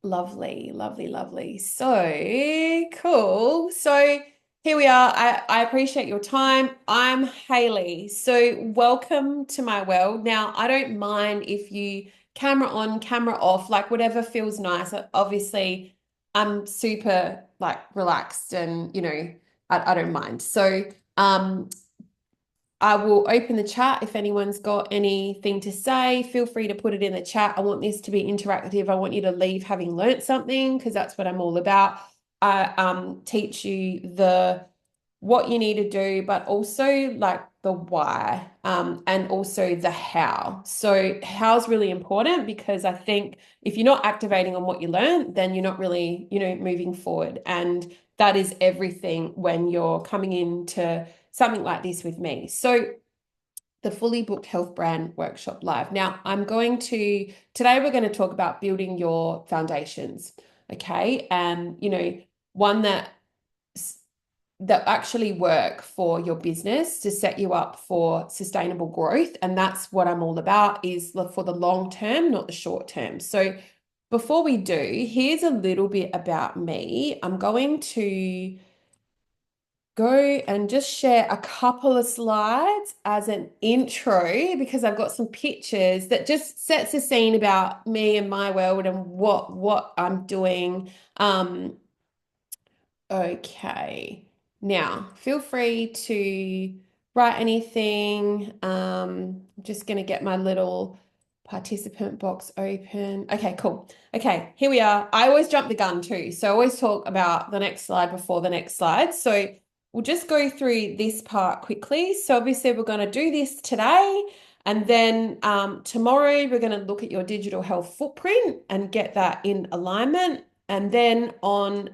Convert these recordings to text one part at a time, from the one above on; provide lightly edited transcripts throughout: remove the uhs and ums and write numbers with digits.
Lovely, lovely, lovely. So cool. So here we are. I appreciate your time. I'm Hayley. So welcome to my world. Now, I don't mind if you camera on, camera off, like whatever feels nice. Obviously, I'm super like relaxed and I don't mind. So I will open the chat if anyone's got anything to say. Feel free to put it in the chat. I want this to be interactive. I want you to leave having learnt something because that's what I'm all about. I teach you the what you need to do, but also like the why, and also the how. So how is really important because I think if you're not activating on what you learn, then you're not really, moving forward. And that is everything when you're coming into something like this with me. So the Fully Booked Health Brand Workshop Live. Now, today we're going to talk about building your foundations, okay? And, one that actually work for your business to set you up for sustainable growth. And that's what I'm all about is for the long term, not the short term. So before we do, here's a little bit about me. I'm going to go and just share a couple of slides as an intro because I've got some pictures that just sets the scene about me and my world and what I'm doing. Okay. Now, feel free to write anything. I'm just going to get my little participant box open. Okay, cool. Okay, here we are. I always jump the gun too. So I always talk about the next slide before the next slide. So we'll just go through this part quickly. So obviously we're going to do this today. And then tomorrow we're going to look at your digital health footprint and get that in alignment. And then on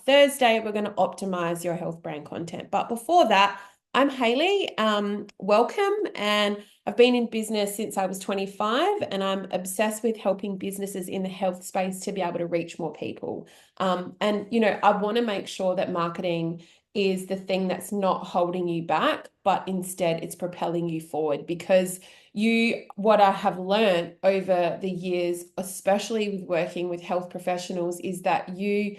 Thursday, we're going to optimize your health brand content. But before that, I'm Hayley. Welcome. And I've been in business since I was 25, and I'm obsessed with helping businesses in the health space to be able to reach more people. I want to make sure that marketing is the thing that's not holding you back, but instead it's propelling you forward because what I have learned over the years, especially with working with health professionals, is that you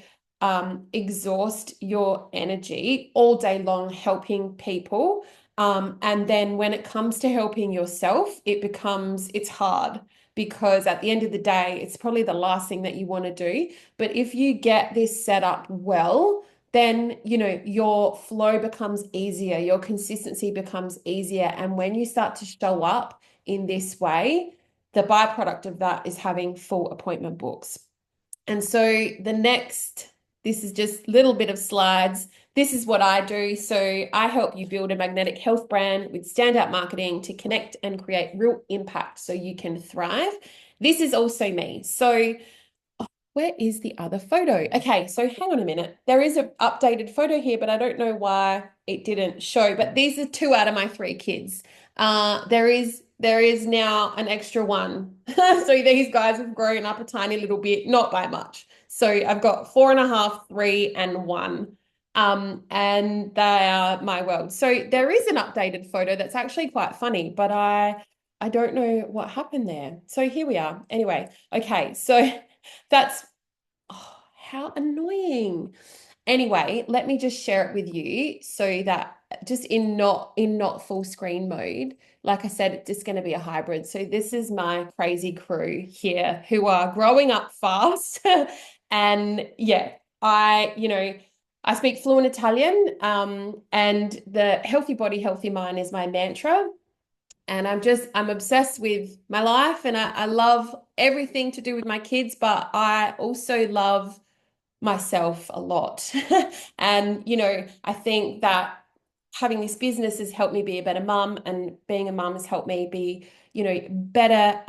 exhaust your energy all day long helping people. And then when it comes to helping yourself, it's hard because at the end of the day, it's probably the last thing that you want to do. But if you get this set up well, then your flow becomes easier, your consistency becomes easier. And when you start to show up in this way, the byproduct of that is having full appointment books. And so this is just a little bit of slides. This is what I do. So I help you build a magnetic health brand with standout marketing to connect and create real impact so you can thrive. This is also me. So where is the other photo? Okay, so hang on a minute. There is an updated photo here, but I don't know why it didn't show. But these are two out of my three kids. There is now an extra one. So these guys have grown up a tiny little bit, not by much. So I've got 4.5, 3, and 1. And they are my world. So there is an updated photo that's actually quite funny, but I don't know what happened there. So here we are. Anyway, okay, so that's how annoying. Anyway, let me just share it with you so that just in not full screen mode, like I said, it's just going to be a hybrid. So this is my crazy crew here who are growing up fast. And yeah, I speak fluent Italian, and the healthy body, healthy mind is my mantra. And I'm obsessed with my life and I love everything to do with my kids, but I also love myself a lot. And, I think that having this business has helped me be a better mum, and being a mum has helped me be, better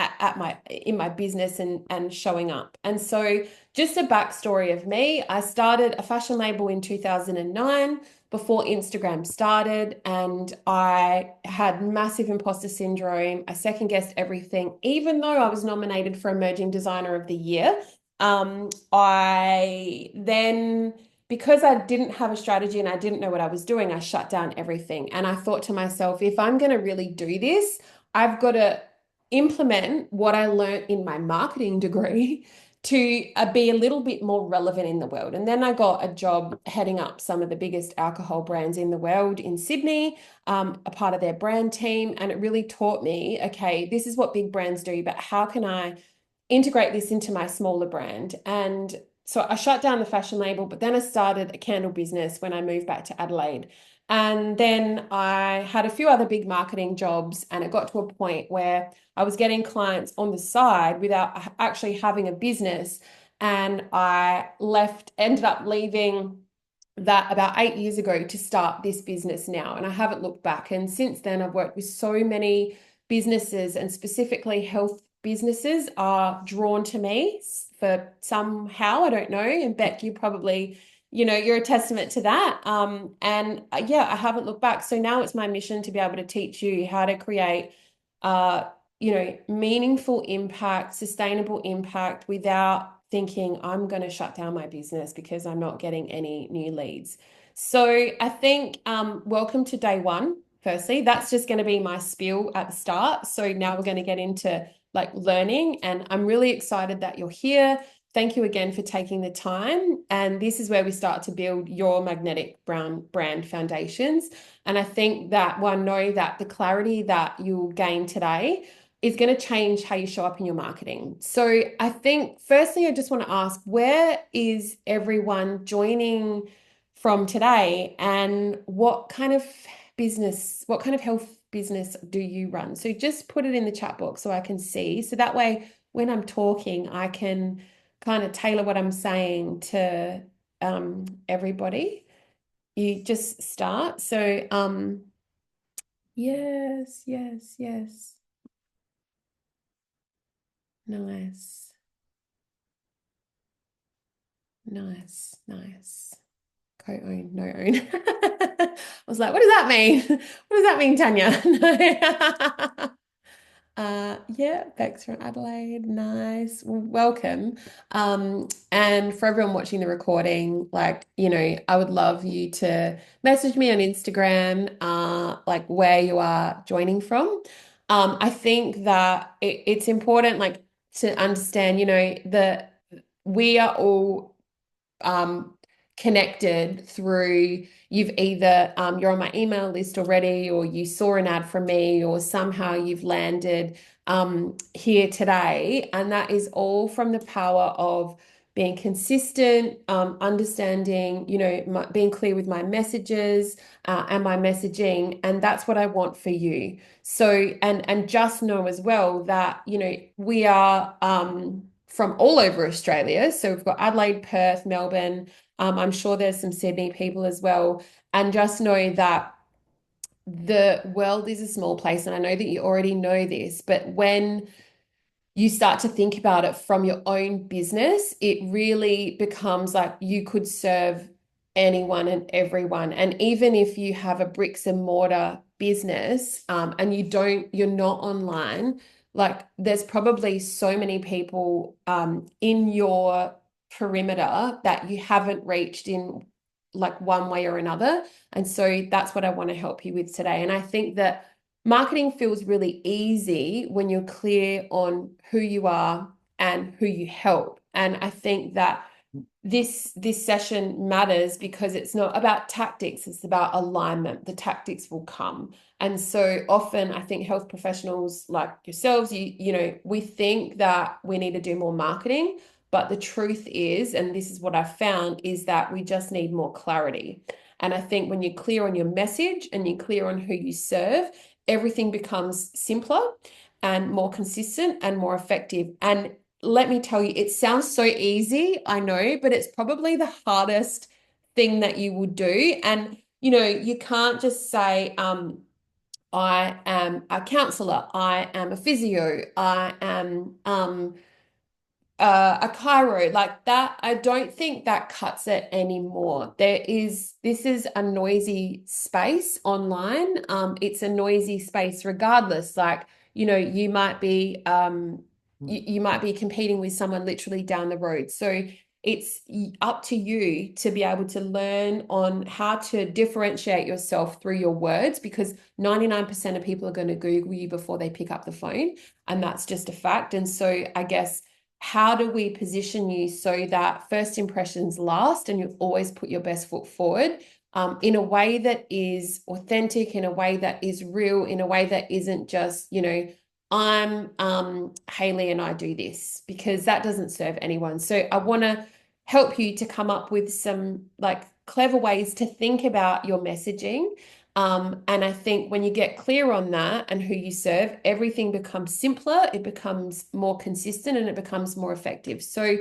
in my business and showing up. And so just a backstory of me, I started a fashion label in 2009 before Instagram started, and I had massive imposter syndrome. I second guessed everything, even though I was nominated for Emerging Designer of the Year. I then, because I didn't have a strategy and I didn't know what I was doing, I shut down everything. And I thought to myself, if I'm going to really do this, I've got to implement what I learned in my marketing degree to be a little bit more relevant in the world. And then I got a job heading up some of the biggest alcohol brands in the world in Sydney, a part of their brand team. And it really taught me, okay, this is what big brands do, but how can I integrate this into my smaller brand? And so I shut down the fashion label, but then I started a candle business when I moved back to Adelaide. And then I had a few other big marketing jobs, and it got to a point where I was getting clients on the side without actually having a business. And I ended up leaving that about 8 years ago to start this business now. And I haven't looked back. And since then, I've worked with so many businesses, and specifically health businesses are drawn to me for somehow, I don't know. And Beck, you probably, you're a testament to that. And yeah, I haven't looked back. So now it's my mission to be able to teach you how to create, meaningful impact, sustainable impact without thinking I'm going to shut down my business because I'm not getting any new leads. So I think welcome to day one. Firstly, that's just going to be my spiel at the start. So now we're going to get into like learning, and I'm really excited that you're here. Thank you again for taking the time. And this is where we start to build your magnetic brand foundations. And I think that one, know that the clarity that you'll gain today is going to change how you show up in your marketing. So I think firstly, I just want to ask, where is everyone joining from today, and what kind of health business do you run? So just put it in the chat box so I can see. So that way, when I'm talking, I can kind of tailor what I'm saying to everybody. You just start. So yes, yes, yes. Nice. Nice, nice. Co-own, no own. I was like, what does that mean? What does that mean, Tanya? No. Yeah, Bex from Adelaide. Nice. Well, welcome. And for everyone watching the recording, like, I would love you to message me on Instagram, like where you are joining from. I think that it's important, like, to understand, that we are all um, connected through you've either you're on my email list already, or you saw an ad from me, or somehow you've landed here today. And that is all from the power of being consistent, understanding, being clear with my messages and my messaging. And that's what I want for you. So, and just know as well that, we are from all over Australia. So we've got Adelaide, Perth, Melbourne. I'm sure there's some Sydney people as well. And just know that the world is a small place. And I know that you already know this, but when you start to think about it from your own business, it really becomes like you could serve anyone and everyone. And even if you have a bricks and mortar business, and you're not online, like there's probably so many people in your perimeter that you haven't reached in like one way or another. And so that's what I want to help you with today. And I think that marketing feels really easy when you're clear on who you are and who you help. And I think that this session matters because it's not about tactics, it's about alignment. The tactics will come. And so often I think health professionals like yourselves, we think that we need to do more marketing, but the truth is, and this is what I've found, is that we just need more clarity. And I think when you're clear on your message and you're clear on who you serve, everything becomes simpler and more consistent and more effective. And let me tell you, it sounds so easy, I know, but it's probably the hardest thing that you will do. And, you can't just say, I am a counselor, I am a physio, I am a chiro, like that. I don't think that cuts it anymore. This is a noisy space online. It's a noisy space regardless. Like, you might be you might be competing with someone literally down the road. So it's up to you to be able to learn on how to differentiate yourself through your words, because 99% of people are going to Google you before they pick up the phone. And that's just a fact. And so I guess how do we position you so that first impressions last and you always put your best foot forward, in a way that is authentic, in a way that is real, in a way that isn't just, I'm Hayley and I do this, because that doesn't serve anyone. So I want to help you to come up with some like clever ways to think about your messaging. And I think when you get clear on that and who you serve, everything becomes simpler, it becomes more consistent, and it becomes more effective. So,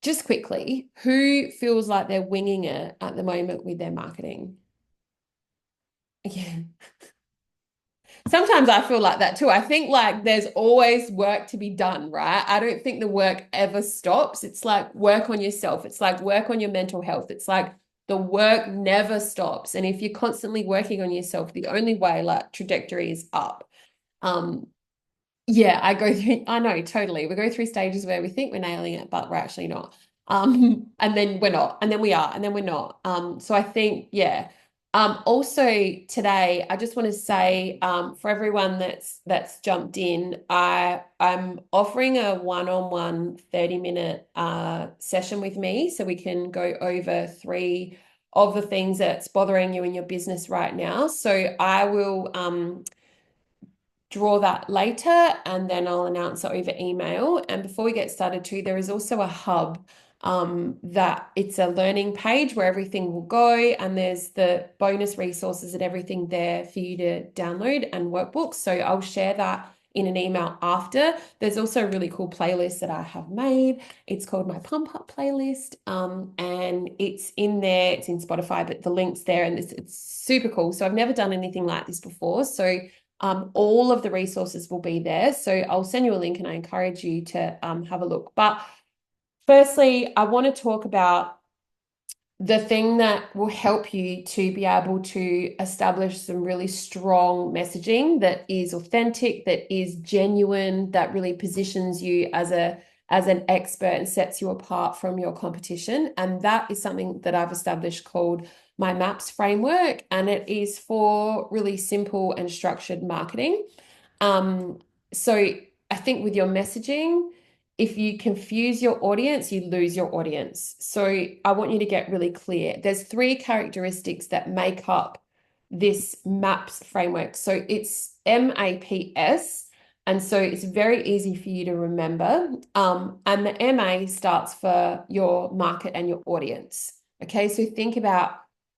just quickly, who feels like they're winging it at the moment with their marketing? Yeah. Sometimes I feel like that too. I think like there's always work to be done, right? I don't think the work ever stops. It's like work on yourself. It's like work on your mental health. It's like the work never stops. And if you're constantly working on yourself, the only way like trajectory is up. Um, yeah, I know, totally. We go through stages where we think we're nailing it, but we're actually not. And then we're not, and then we are, and then we're not. So I think, yeah. Also today, I just want to say, for everyone that's jumped in, I'm offering a one-on-one 30-minute session with me so we can go over 3 of the things that's bothering you in your business right now. So I will draw that later, and then I'll announce it over email. And before we get started too, there is also a hub, that it's a learning page where everything will go, and there's the bonus resources and everything there for you to download and workbooks. So I'll share that in an email after. There's also a really cool playlist that I have made. It's called my Pump Up playlist, and it's in there. It's in Spotify, but the link's there, and it's super cool. So I've never done anything like this before. So all of the resources will be there. So I'll send you a link and I encourage you to have a look. But firstly, I want to talk about the thing that will help you to be able to establish some really strong messaging that is authentic, that is genuine, that really positions you as an expert and sets you apart from your competition. And that is something that I've established called my MAPS framework, and it is for really simple and structured marketing. Um, so I think with your messaging, if you confuse your audience, you lose your audience. So I want you to get really clear. There's 3 characteristics that make up this MAPS framework. So it's MAPS. And so it's very easy for you to remember. And the MA starts for your market and your audience. Okay, so think about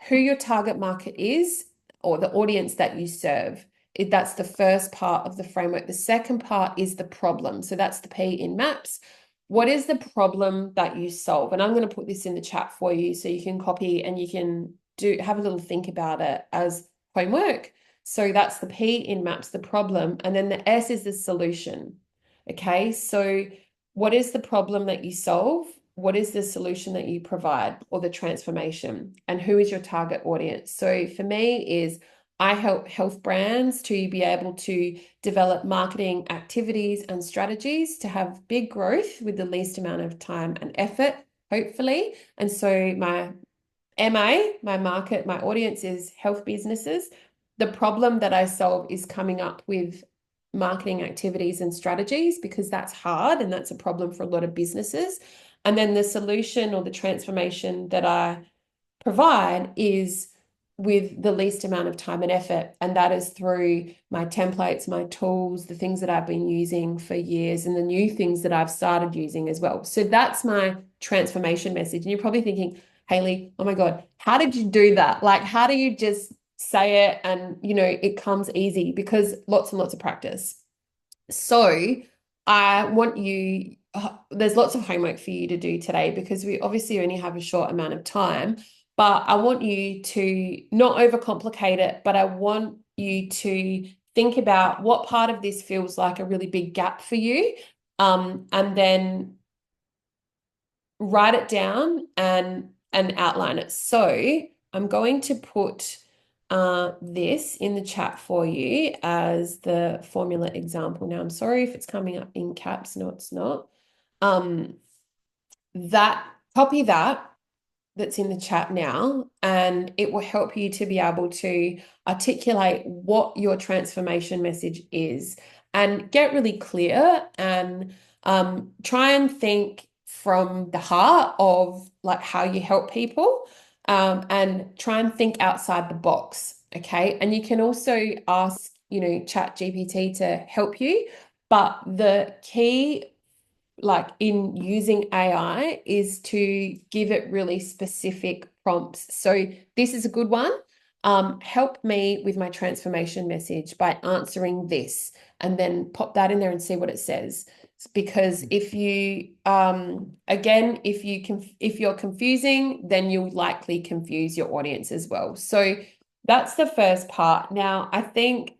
who your target market is, or the audience that you serve. That's the first part of the framework. The second part is the problem. So that's the P in MAPS. What is the problem that you solve? And I'm going to put this in the chat for you so you can copy and you can have a little think about it as homework. So that's the P in MAPS, the problem. And then the S is the solution. Okay, so what is the problem that you solve? What is the solution that you provide, or the transformation? And who is your target audience? So for me is I help health brands to be able to develop marketing activities and strategies to have big growth with the least amount of time and effort, hopefully. And so my my market, my audience is health businesses. The problem that I solve is coming up with marketing activities and strategies, because that's hard and that's a problem for a lot of businesses. And then the solution or the transformation that I provide is with the least amount of time and effort. And that is through my templates, my tools, the things that I've been using for years, and the new things that I've started using as well. So that's my transformation message. And you're probably thinking, Hayley, oh my God, how did you do that? Like, how do you just say it and, it comes easy? Because lots and lots of practice. So I want you, there's lots of homework for you to do today, because we obviously only have a short amount of time, but I want you to not overcomplicate it, but I want you to think about what part of this feels like a really big gap for you. And then write it down and outline it. So I'm going to put this in the chat for you as the formula example. Now, I'm sorry if it's coming up in caps. No, it's not. That copy that's in the chat now, and it will help you to be able to articulate what your transformation message is and get really clear. And Try and think from the heart of like how you help people, and try and think outside the box. Okay. And you can also ask, Chat GPT to help you. But the key, like in using AI, is to give it really specific prompts. So this is a good one. Help me with my transformation message by answering this, and then pop that in there and see what it says. Because if you, again, if you're confusing, then you'll likely confuse your audience as well. So that's the first part. Now, I think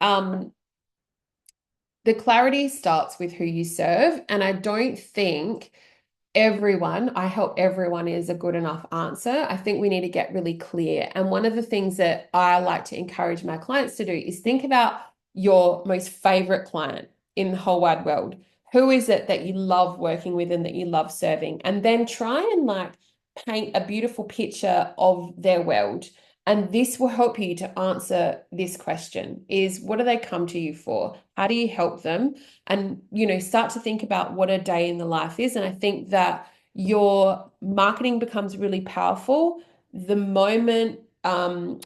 the clarity starts with who you serve, and I don't think I help everyone is a good enough answer. I think we need to get really clear. And one of the things that I like to encourage my clients to do is think about your most favorite client in the whole wide world. Who is it that you love working with and that you love serving? And then try and like paint a beautiful picture of their world. And this will help you to answer this question is, what do they come to you for? How do you help them? And, start to think about what a day in the life is. And I think that your marketing becomes really powerful the moment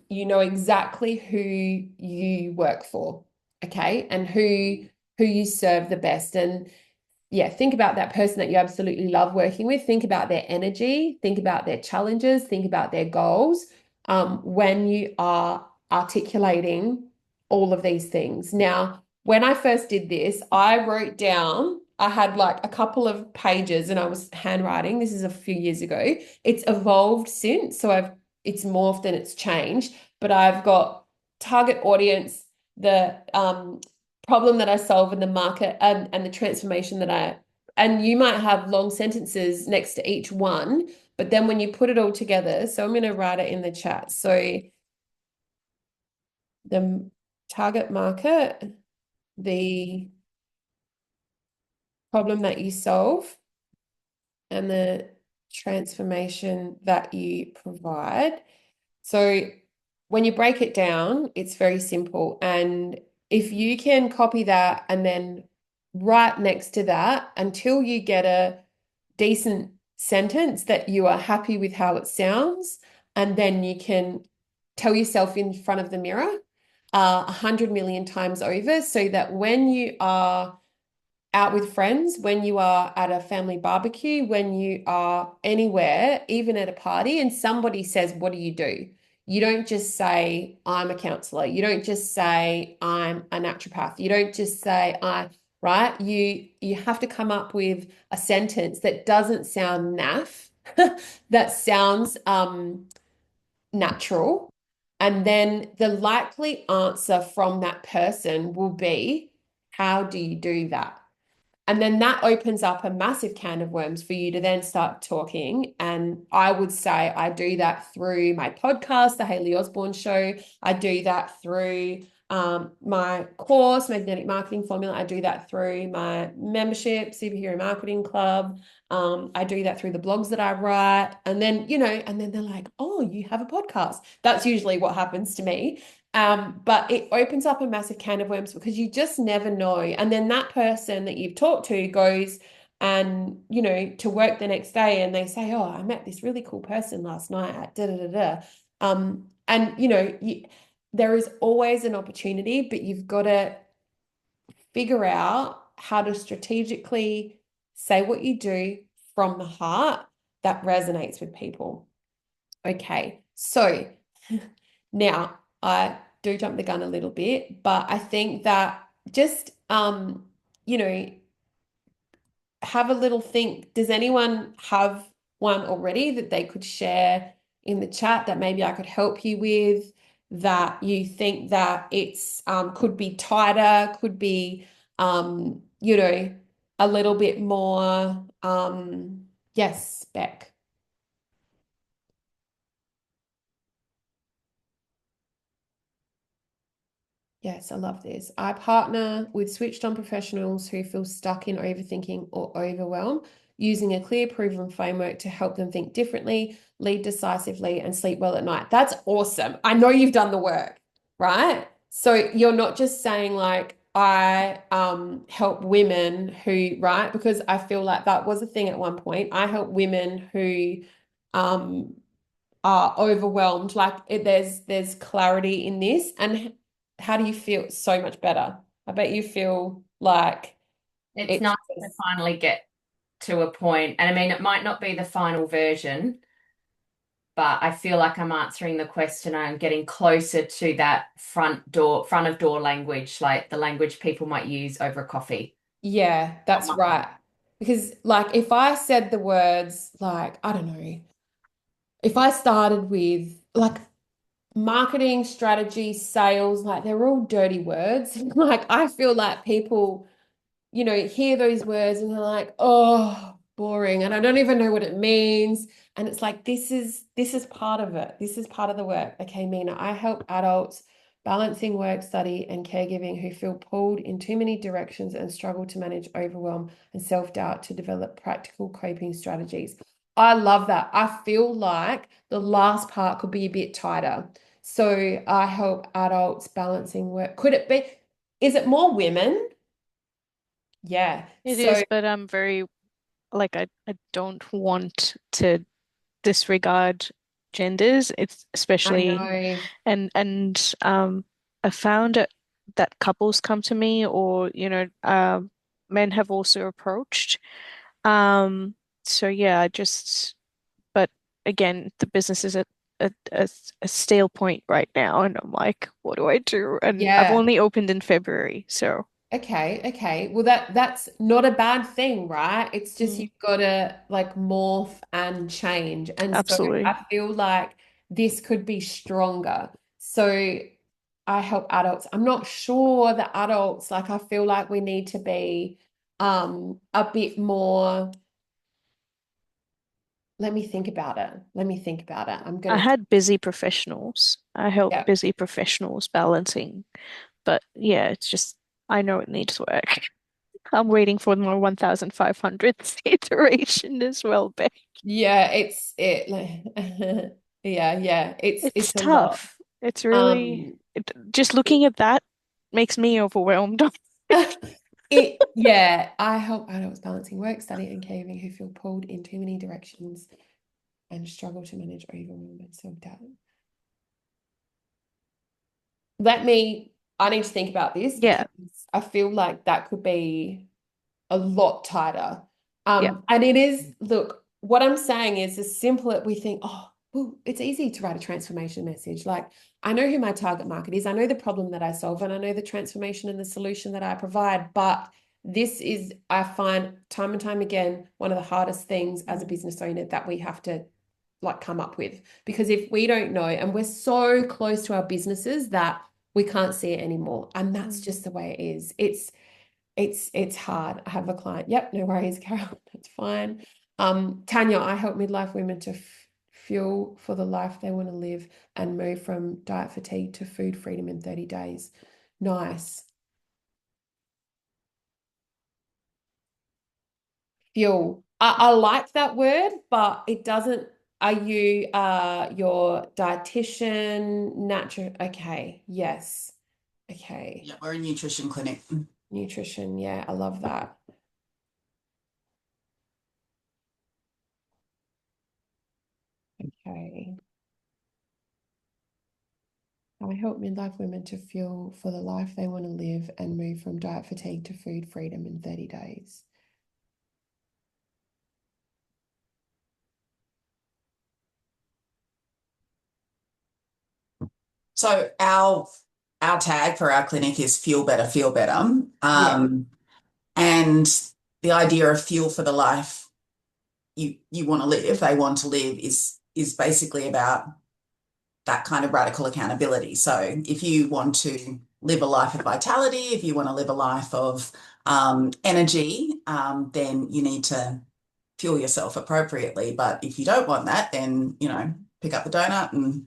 you know exactly who you work for, okay, and who you serve the best. And yeah, think about that person that you absolutely love working with. Think about their energy, think about their challenges, think about their goals, when you are articulating all of these things. Now, when I first did this, I wrote down, I had like a couple of pages and I was handwriting. This is a few years ago. It's evolved since, so it's morphed and it's changed, but I've got target audience, the problem that I solve in the market, and the transformation and you might have long sentences next to each one, but then when you put it all together, so I'm going to write it in the chat. So the target market, the problem that you solve, and the transformation that you provide. So when you break it down, it's very simple. And if you can copy that and then write next to that until you get a decent sentence that you are happy with how it sounds, and then you can tell yourself in front of the mirror 100 million times over, so that when you are out with friends, when you are at a family barbecue, when you are anywhere, even at a party, and somebody says, "What do you do?" You don't just say, "I'm a counselor." You don't just say, "I'm a naturopath." You don't just say, right? You have to come up with a sentence that doesn't sound naff, that sounds natural. And then the likely answer from that person will be, how do you do that? And then that opens up a massive can of worms for you to then start talking. And I would say I do that through my podcast, The Hayley Osborne Show. I do that through my course, Magnetic Marketing Formula. I do that through my membership, Superhero Marketing Club. I do that through the blogs that I write. And then, and then they're like, "Oh, you have a podcast." That's usually what happens to me. But it opens up a massive can of worms because you just never know. And then that person that you've talked to goes and, to work the next day and they say, "Oh, I met this really cool person last night at da da da da." And, there is always an opportunity, but you've got to figure out how to strategically say what you do from the heart that resonates with people. Okay, so now I do jump the gun a little bit, but I think that just you know, have a little think. Does anyone have one already that they could share in the chat that maybe I could help you with, that you think that it's could be tighter, could be a little bit more yes, Beck. Yes, I love this. I partner with switched on professionals who feel stuck in overthinking or overwhelm, using a clear, proven framework to help them think differently, lead decisively, and sleep well at night. That's awesome. I know you've done the work, right? So you're not just saying like, I help women who, right? Because I feel like that was a thing at one point. I help women who um are overwhelmed. Like there's clarity in this. And how do you feel? So much better. I bet you feel like It's it's nice to finally get to a point, and I mean, it might not be the final version, but I feel like I'm answering the question and getting closer to that front of door language, like the language people might use over a coffee. yeah, Not that's much. right. Because like if I said the words like, I don't know, if I started with like marketing, strategy, sales, like they're all dirty words. Like I feel like people, hear those words and they're like, oh, boring. And I don't even know what it means. And it's like, this is part of it. This is part of the work. Okay, Mina, I help adults balancing work, study, and caregiving who feel pulled in too many directions and struggle to manage overwhelm and self-doubt to develop practical coping strategies. I love that. I feel like the last part could be a bit tighter. So I help adults balancing work. Could it be? Is it more women? Yeah. It So is, but I'm very like I don't want to disregard genders. It's I especially know. and I found it that couples come to me or men have also approached. Um so yeah, I just but again, the business is at a stale point right now, and I'm like, what do I do? And I've Yeah. only opened in February, so Okay. Okay. Well, that's not a bad thing, right? It's just mm, you've got to like morph and change. And so absolutely. I feel like this could be stronger. So I help adults. I'm not sure that adults, like I feel like we need to be a bit more. Let me think about it. Let me think about it. I'm I gonna, had busy professionals. I help yeah. busy professionals balancing, but yeah, it's just I know it needs work. I'm waiting for my 1500th iteration as well, babe. Yeah, it's it like yeah, yeah. It's It's a lot. tough. It's really Um just looking at that makes me overwhelmed. yeah, I help adults balancing work, study, and caring who feel pulled in too many directions and struggle to manage overwhelm and self-doubt. Let me, I need to think about this because Yeah, I feel like that could be a lot tighter. yeah. And it is, look, what I'm saying is as simple as we think, oh, well, it's easy to write a transformation message. Like, I know who my target market is, I know the problem that I solve, and I know the transformation and the solution that I provide. But this is, I find time and time again, one of the hardest things as a business owner that we have to like come up with. Because if we don't know, and we're so close to our businesses that we can't see it anymore. And that's Mm. just the way it is. It's hard. I have a client. Yep, no worries, Carol. That's fine. Tanya, I help midlife women to fuel for the life they want to live and move from diet fatigue to food freedom in 30 days. Nice. Fuel. I like that word, but it doesn't. Are you your dietitian, natural? Okay, yes. Okay. Yeah, we're a nutrition clinic. Nutrition, yeah, I love that. Okay. I help midlife women to fuel for the life they want to live and move from diet fatigue to food freedom in 30 days. So our tag for our clinic is feel better, feel better. Yeah. And the idea of fuel for the life you want to live, they want to live is basically about that kind of radical accountability. So if you want to live a life of vitality, if you want to live a life of energy, then you need to fuel yourself appropriately. But if you don't want that, then, pick up the donut and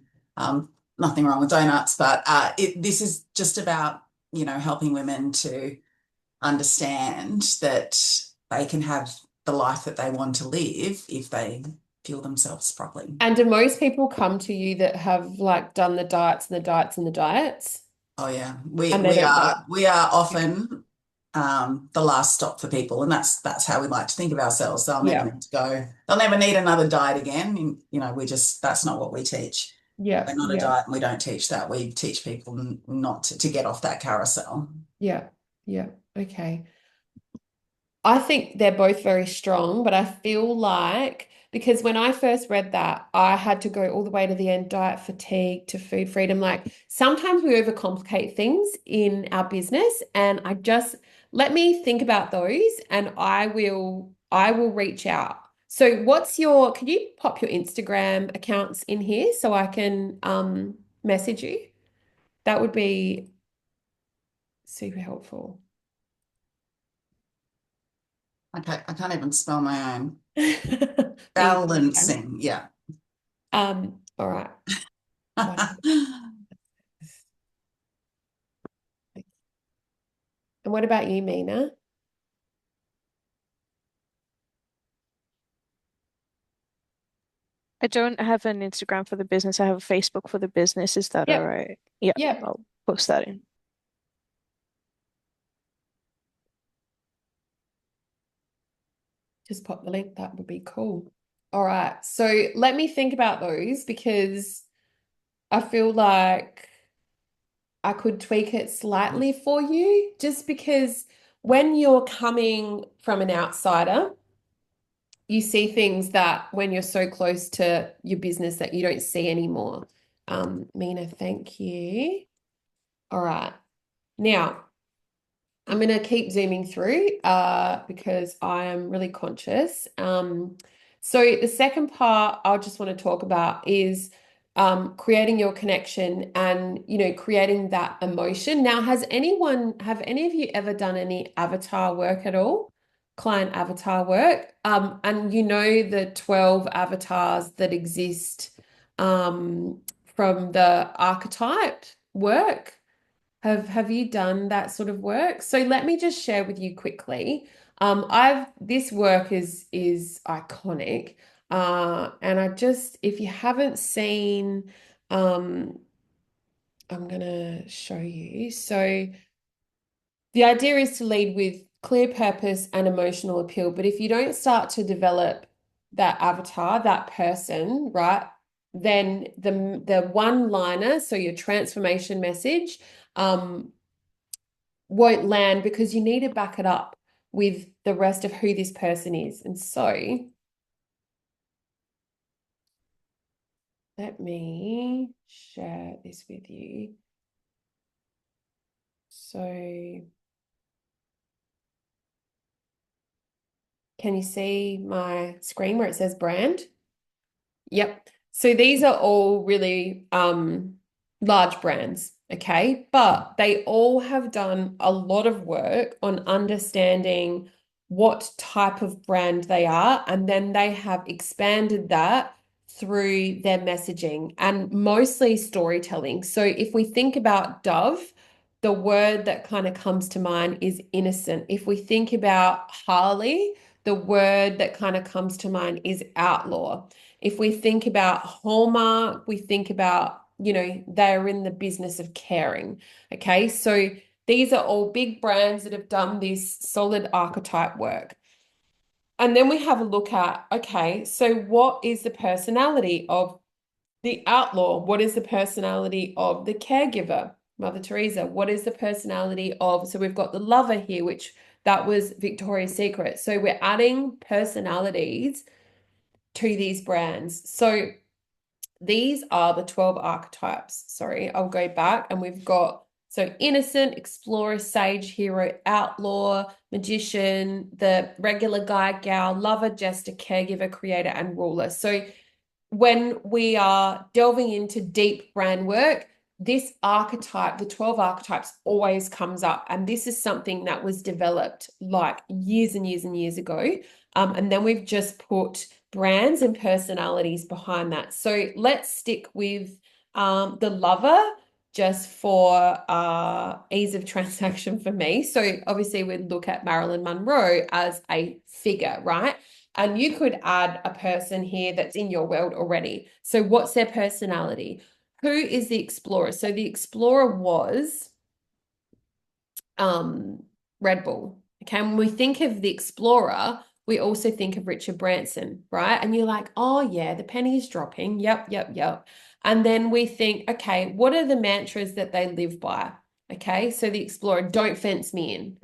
nothing wrong with donuts. But this is just about, helping women to understand that they can have the life that they want to live if they fuel themselves properly. And do most people come to you that have like done the diets and the diets and the diets? Oh yeah, we and they we don't work. are we are often the last stop for people, and that's how we like to think of ourselves. They'll never Yeah, need to go. They'll never need another diet again. And, we just that's not what we teach. yeah, We're not a yeah, diet, and we don't teach that. We teach people not to get off that carousel. yeah, yeah. Okay. I think they're both very strong, but I feel like because when I first read that, I had to go all the way to the end, diet fatigue to food freedom. Like sometimes we overcomplicate things in our business, and I just let me think about those and I will reach out. So can you pop your Instagram accounts in here so I can message you? That would be super helpful. Okay, I can't even spell my own. Easy, okay. Balancing, yeah. All right. And what about you, Mina? I don't have an Instagram for the business. I have a Facebook for the business. Is that all Yep, right? Yeah, yep. I'll post that in. Just pop the link. That would be cool. All right. So let me think about those because I feel like I could tweak it slightly for you just because when you're coming from an outsider, you see things that when you're so close to your business that you don't see anymore. Mina, thank you. All right. Now, I'm going to keep zooming through because I am really conscious. So the second part I just want to talk about is creating your connection and, creating that emotion. Now, have any of you ever done any avatar work at all? Client avatar work? And the 12 avatars that exist from the archetype work? Have you done that sort of work? So let me just share with you quickly. I've this work is iconic. And if you haven't seen, I'm gonna show you. So the idea is to lead with clear purpose and emotional appeal. But if you don't start to develop that avatar, that person, right, then the one-liner, so your transformation message, won't land because you need to back it up with the rest of who this person is. And so let me share this with you. So can you see my screen where it says brand? Yep. So these are all really large brands, okay? But they all have done a lot of work on understanding what type of brand they are, and then they have expanded that through their messaging and mostly storytelling. So if we think about Dove, the word that kind of comes to mind is innocent. If we think about Harley, the word that kind of comes to mind is outlaw. If we think about Hallmark, we think about, they're in the business of caring. Okay. So these are all big brands that have done this solid archetype work. And then we have a look at, okay, so what is the personality of the outlaw? What is the personality of the caregiver, Mother Teresa? What is the personality of, so we've got the lover here, which that was Victoria's Secret. So we're adding personalities to these brands. So these are the 12 archetypes. Sorry, I'll go back and we've got innocent, explorer, sage, hero, outlaw, magician, the regular guy, gal, lover, jester, caregiver, creator, and ruler. So when we are delving into deep brand work, this archetype, the 12 archetypes, always comes up. And this is something that was developed like years and years and years ago. And then we've just put brands and personalities behind that. So let's stick with the lover just for ease of transaction for me. So obviously we'd look at Marilyn Monroe as a figure, right? And you could add a person here that's in your world already. So what's their personality? who is the explorer? So the explorer was Red Bull. Okay, when we think of the explorer, we also think of Richard Branson, right? And you're like, oh yeah, the penny's dropping. Yep, yep, yep. And then we think, okay, what are the mantras that they live by? Okay, so the explorer, don't fence me in.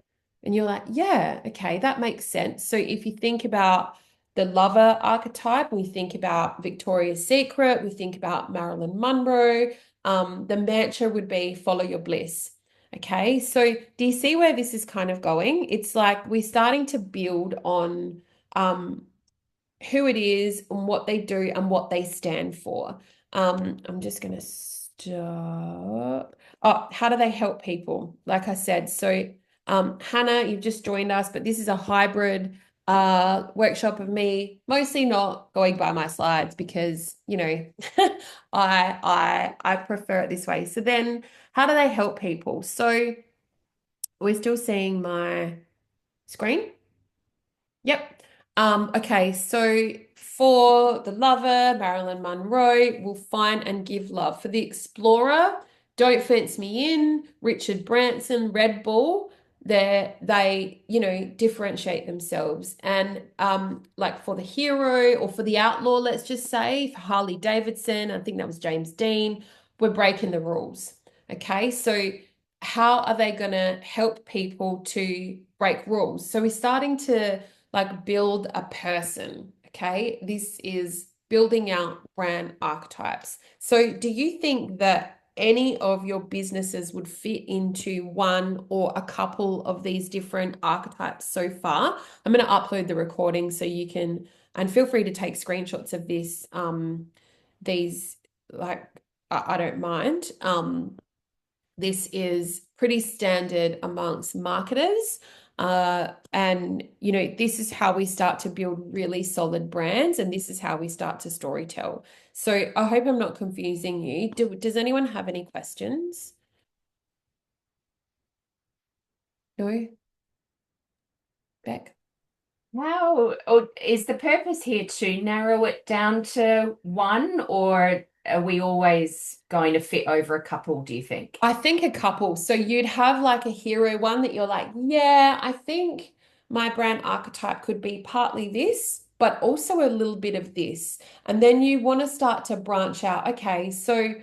And you're like, yeah, okay, that makes sense. So if you think about the lover archetype, we think about Victoria's Secret, we think about Marilyn Monroe. The mantra would be follow your bliss. Okay, so do you see where this is kind of going? It's like we're starting to build on who it is and what they do and what they stand for. I'm just going to stop. Oh, how do they help people? Like I said, so Hannah, you've just joined us, but this is a hybrid workshop of me mostly not going by my slides because, you know, I prefer it this way. So then how do they help people? So we're still seeing my screen. Yep. Okay, so for the lover, Marilyn Monroe will find and give love. For the explorer, don't fence me in, Richard Branson, Red Bull, they, you know, differentiate themselves. And like for the hero or for the outlaw, let's just say, for Harley Davidson, I think that was James Dean, we're breaking the rules. Okay, so how are they going to help people to break rules? So we're starting to like build a person. Okay, this is building out brand archetypes. So do you think that any of your businesses would fit into one or a couple of these different archetypes so far? I'm going to upload the recording so you can, and feel free to take screenshots of this. These, like, I don't mind. This is pretty standard amongst marketers. And, you know, this is how we start to build really solid brands, and this is how we start to storytell. So I hope I'm not confusing you. Does anyone have any questions? No? Beck? How, or is the purpose here to narrow it down to one, or are we always going to fit over a couple, do you think? I think a couple. So you'd have like a hero one that you're like, yeah, I think my brand archetype could be partly this, but also a little bit of this. And then you want to start to branch out. Okay, so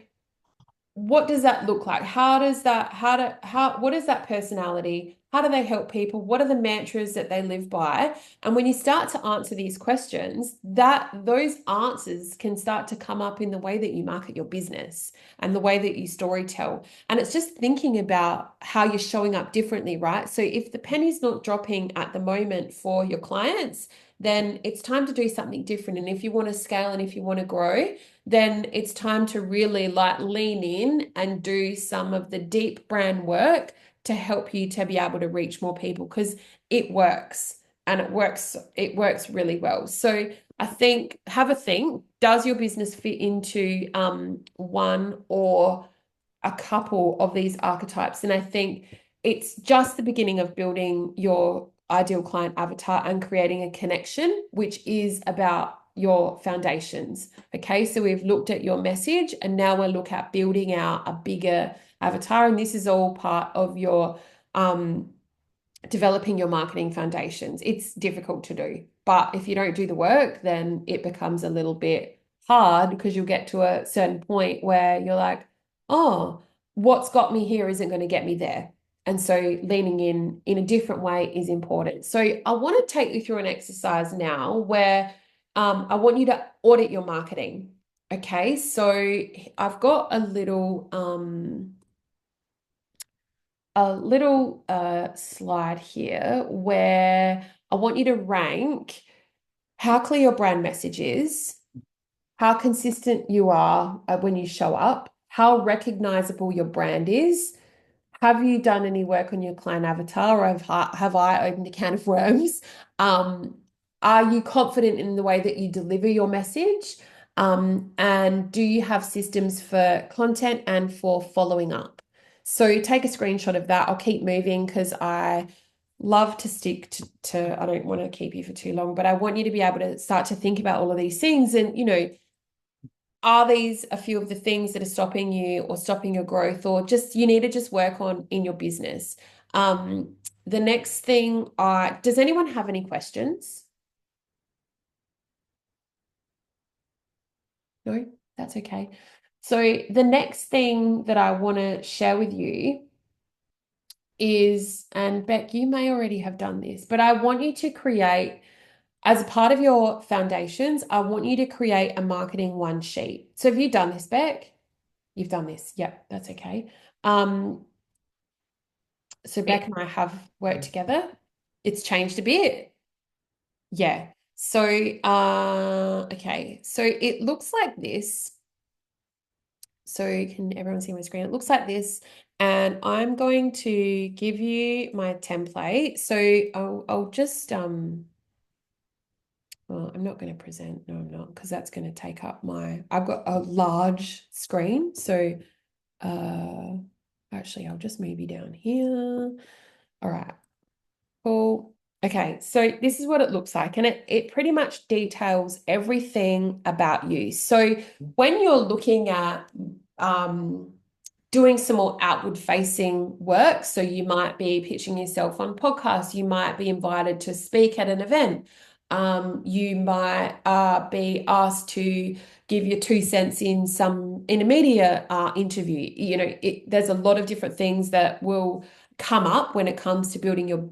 what does that look like? What is that personality? How do they help people? What are the mantras that they live by? And when you start to answer these questions, those answers can start to come up in the way that you market your business and the way that you storytell. And it's just thinking about how you're showing up differently, right? So if the penny's not dropping at the moment for your clients, then it's time to do something different. And if you want to scale and if you want to grow, then it's time to really like lean in and do some of the deep brand work to help you to be able to reach more people, because it works and it works really well. So I think, have a think, does your business fit into one or a couple of these archetypes? And I think it's just the beginning of building your ideal client avatar and creating a connection, which is about your foundations. Okay, so we've looked at your message and now we'll look at building out a bigger avatar. And this is all part of your developing your marketing foundations. It's difficult to do, but if you don't do the work, then it becomes a little bit hard, because you'll get to a certain point where you're like, oh, what's got me here isn't going to get me there. And so leaning in a different way is important. So I want to take you through an exercise now where I want you to audit your marketing. Okay, so I've got a little slide here where I want you to rank how clear your brand message is, how consistent you are when you show up, how recognizable your brand is. Have you done any work on your client avatar, or have I opened a can of worms? Are you confident in the way that you deliver your message? And do you have systems for content and for following up? So take a screenshot of that. I'll keep moving because I love to stick to I don't want to keep you for too long, but I want you to be able to start to think about all of these things. And, you know, are these a few of the things that are stopping you or stopping your growth, or just you need to just work on in your business? The next thing, does anyone have any questions? No, that's okay. So the next thing that I want to share with you is, and Beck, you may already have done this, but I want you to create, as a part of your foundations, I want you to create a marketing one sheet. So have you done this, Beck? You've done this. Yep, that's okay. So Beck and I have worked together. It's changed a bit. Yeah. So, okay. So it looks like this. So can everyone see my screen? It looks like this. And I'm going to give you my template. So I'll just, well, I'm not going to present. No, I'm not, because that's going to take up I've got a large screen. So, actually, I'll just move you down here. All right. Cool. Okay, so this is what it looks like, and it pretty much details everything about you. So when you're looking at doing some more outward facing work, so you might be pitching yourself on podcasts, you might be invited to speak at an event, you might be asked to give your 2 cents in a media interview. You know, there's a lot of different things that will come up when it comes to building your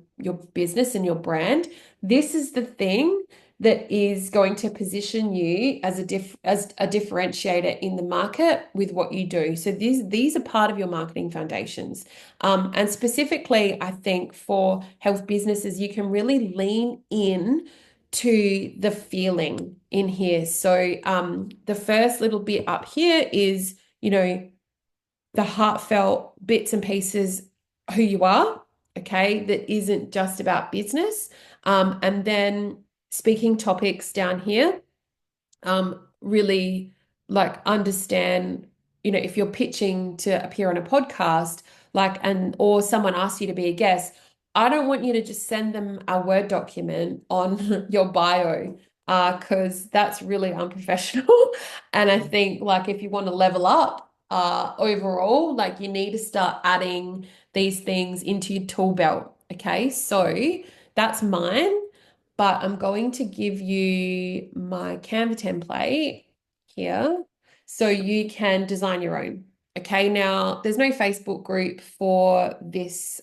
business and your brand. This is the thing that is going to position you as a differentiator in the market with what you do. So these are part of your marketing foundations. And specifically, I think for health businesses, you can really lean in to the feeling in here. So the first little bit up here is, you know, the heartfelt bits and pieces, who you are, okay, that isn't just about business. And then speaking topics down here, really like understand, you know, if you're pitching to appear on a podcast, or someone asks you to be a guest, I don't want you to just send them a Word document on your bio, because that's really unprofessional. And I think like if you want to level up overall, like you need to start adding these things into your tool belt. Okay, so that's mine, but I'm going to give you my Canva template here so you can design your own. Okay, now there's no Facebook group for this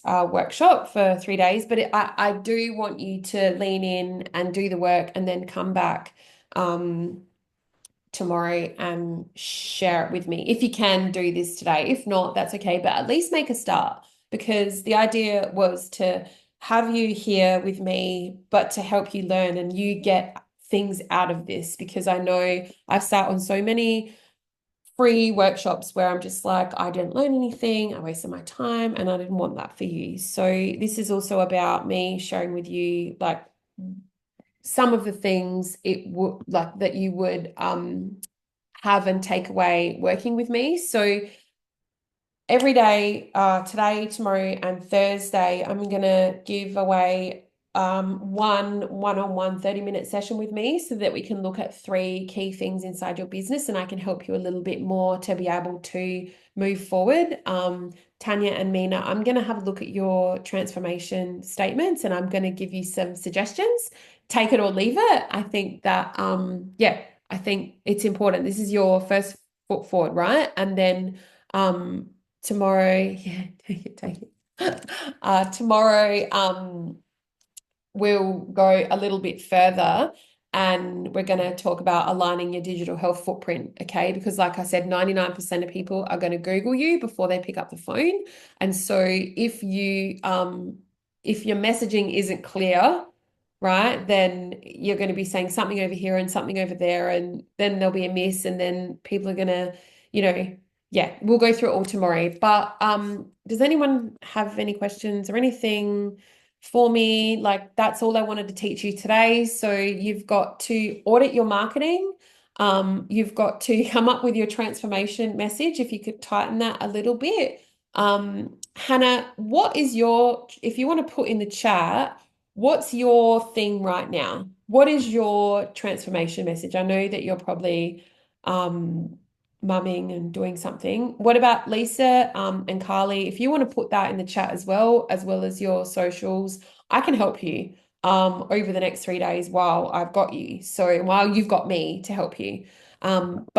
workshop for 3 days, but I do want you to lean in and do the work and then come back tomorrow and share it with me. If you can do this today, if not, that's okay, but at least make a start, because the idea was to have you here with me, but to help you learn and you get things out of this, because I know I've sat on so many free workshops where I'm just like, I didn't learn anything, I wasted my time, and I didn't want that for you. So this is also about me sharing with you like some of the things it would like that you would have and take away working with me. So every day, today, tomorrow, and Thursday, I'm gonna give away one-on-one 30-minute session with me so that we can look at 3 key things inside your business, and I can help you a little bit more to be able to move forward. Tanya and Mina, I'm going to have a look at your transformation statements and I'm going to give you some suggestions. Take it or leave it. I think that, yeah, I think it's important. This is your first foot forward, right? And then tomorrow, yeah, take it. Tomorrow, we'll go a little bit further and we're going to talk about aligning your digital health footprint, okay? Because like I said, 99% of people are going to Google you before they pick up the phone. And so if your messaging isn't clear, right, then you're going to be saying something over here and something over there, and then there'll be a miss, and then people are going to, you know, yeah, we'll go through it all tomorrow. But does anyone have any questions or anything for me? Like, that's all I wanted to teach you today. So you've got to audit your marketing. You've got to come up with your transformation message. If you could tighten that a little bit. Hannah, if you want to put in the chat, what's your thing right now? what is your transformation message? I know that you're probably mumming and doing something. What about Lisa and Carly? If you want to put that in the chat as well as your socials, I can help you over the next 3 days while I've got you. So while you've got me to help you. But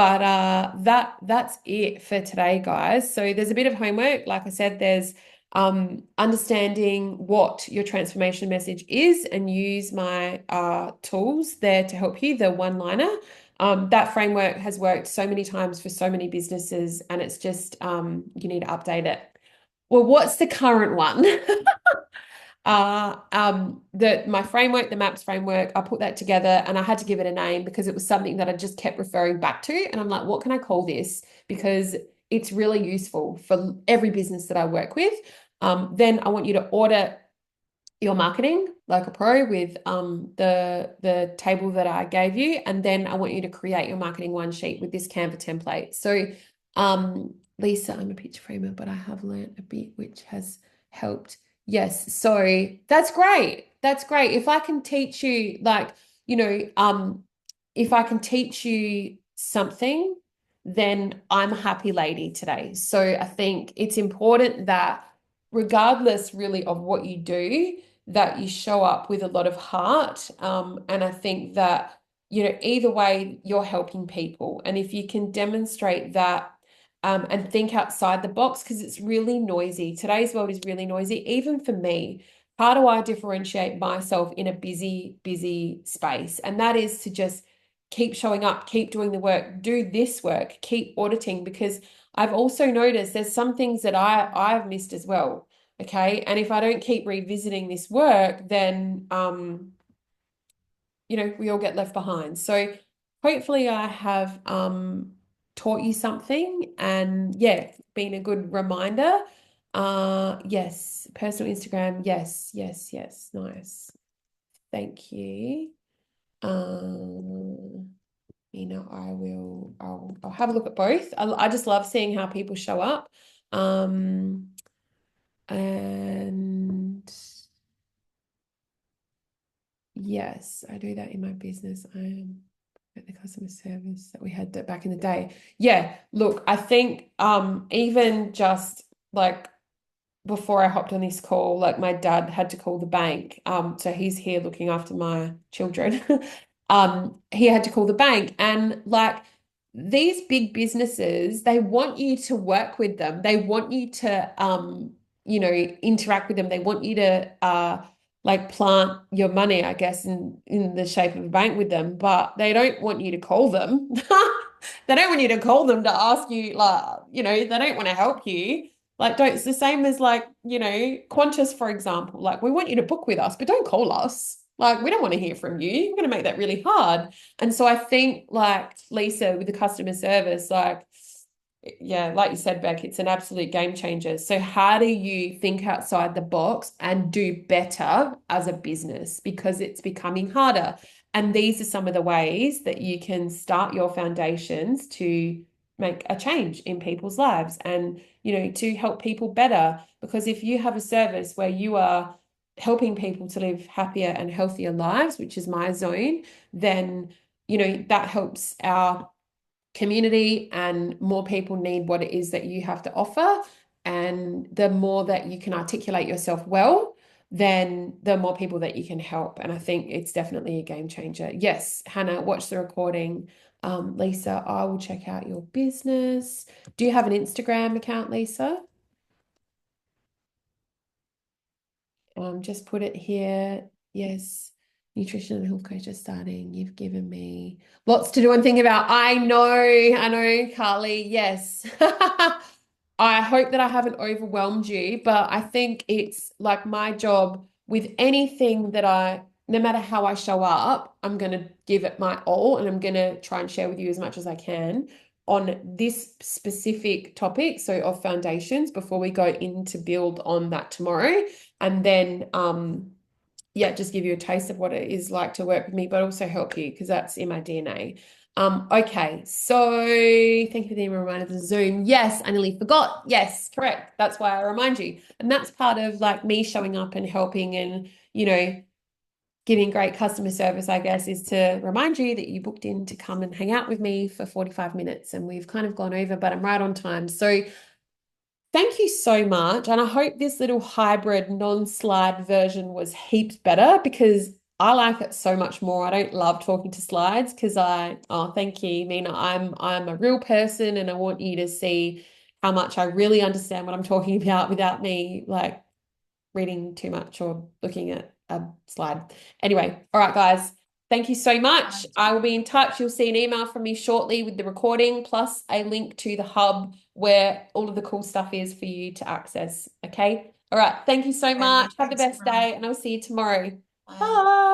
that's it for today, guys. So there's a bit of homework. Like I said, there's understanding what your transformation message is and use my tools there to help you, the one-liner. That framework has worked so many times for so many businesses, and it's just you need to update it. Well, what's the current one? My framework, the MAPS framework, I put that together and I had to give it a name because it was something that I just kept referring back to. And I'm like, what can I call this? Because it's really useful for every business that I work with. Then I want you to audit your marketing like a pro with the table that I gave you. And then I want you to create your marketing one sheet with this Canva template. So Lisa, I'm a picture framer, but I have learned a bit which has helped. Yes, so that's great. That's great. If I can teach you, like, if I can teach you something, then I'm a happy lady today. So I think it's important that regardless really of what you do, that you show up with a lot of heart. And I think that, either way, you're helping people. And if you can demonstrate that and think outside the box, because it's really noisy. Today's world is really noisy, even for me. How do I differentiate myself in a busy, busy space? And that is to just keep showing up, keep doing the work, do this work, keep auditing, because I've also noticed there's some things that I've missed as well. Okay. And if I don't keep revisiting this work, then, we all get left behind. So hopefully I have taught you something and been a good reminder. Yes, personal Instagram. Yes. Nice. Thank you. I'll have a look at both. I just love seeing how people show up. And yes, I do that in my business. I am at the customer service that we had back in the day. Yeah, look, I think even just like before I hopped on this call, like my dad had to call the bank. So he's here looking after my children. He had to call the bank, and like these big businesses, they want you to work with them. They want you to interact with them. They want you to like plant your money, I guess, in the shape of a bank with them, but they don't want you to call them. They don't want you to call them to ask you, like, they don't want to help you. Like, it's the same as like, Qantas, for example. Like, we want you to book with us, but don't call us. Like, we don't want to hear from you. You're going to make that really hard. And so I think, like Lisa, with the customer service, like, yeah, like you said, Beck, it's an absolute game changer. So how do you think outside the box and do better as a business? Because it's becoming harder. And these are some of the ways that you can start your foundations to make a change in people's lives and, to help people better. Because if you have a service where you are helping people to live happier and healthier lives, which is my zone, then, that helps our community and more people need what it is that you have to offer. And the more that you can articulate yourself well, then the more people that you can help. And I think it's definitely a game changer. Yes, Hannah, watch the recording. Lisa, I will check out your business. Do you have an Instagram account, Lisa? Just put it here. Yes. Nutrition and health coach are starting. You've given me lots to do and think about. I know, Carly. Yes. I hope that I haven't overwhelmed you, but I think it's like my job with anything that no matter how I show up, I'm going to give it my all and I'm going to try and share with you as much as I can on this specific topic, so of foundations, before we go in to build on that tomorrow. And then, just give you a taste of what it is like to work with me, but also help you because that's in my DNA. Okay, so thank you for the reminder of the Zoom. Yes, I nearly forgot. Yes, correct. That's why I remind you. And that's part of like me showing up and helping and, giving great customer service, I guess, is to remind you that you booked in to come and hang out with me for 45 minutes, and we've kind of gone over, but I'm right on time. So thank you so much. And I hope this little hybrid non-slide version was heaps better, because I like it so much more. I don't love talking to slides because thank you, Mina. I'm a real person, and I want you to see how much I really understand what I'm talking about without me like reading too much or looking at a slide. Anyway, all right, guys. Thank you so much. I will be in touch. You'll see an email from me shortly with the recording, plus a link to the hub where all of the cool stuff is for you to access. Okay. All right. Thank you so much. Have the Thanks, best everyone. day, and I'll see you tomorrow. Bye. Bye.